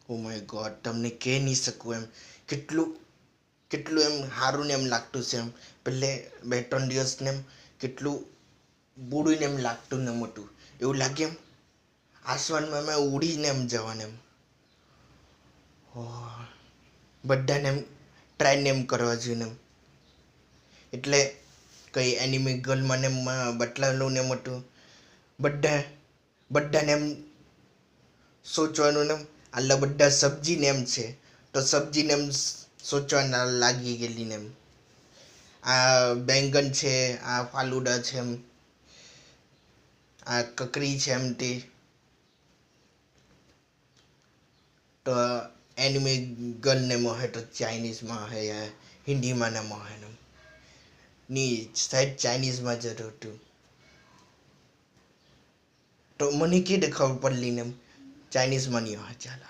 Oh my God, તમને કહી નહીં શકું એમ કેટલું કેટલું એમ સારું ને એમ લાગતું છે એમ. પહેલે 2-3 દિવસ ને એમ કેટલું બુડું ને એમ લાગતું ને મોટું એવું લાગે એમ આસમાનમાં મેં ઉડીને એમ જવાને એમ. બધાને એમ ટ્રાયને એમ કરવા જોઈએ ને એમ. એટલે કંઈ એનિમી ગર્લમાં એમ બતલાવેલું ને મોટું બધાને એમ સોચવાનું ને આટલા બધા સબ્જીને એમ છે તો સબ્જીને એમ સોચવાના લાગી ગયેલી ને એમ. આ બેંગન છે, આ ફાલુડા છે એમ, આ કકરી છે એમ તે તો એનિમી ગર્લને મોહે તો ચાઇનીઝમાં હે યા હિન્દીમાં ને મોહે ને ની સાહેબ ચાઇનીઝમાં જ હતું તો મને કે ખબર પડલી ને એમ ચાઇનીઝમાં નહીં હોય ચાલ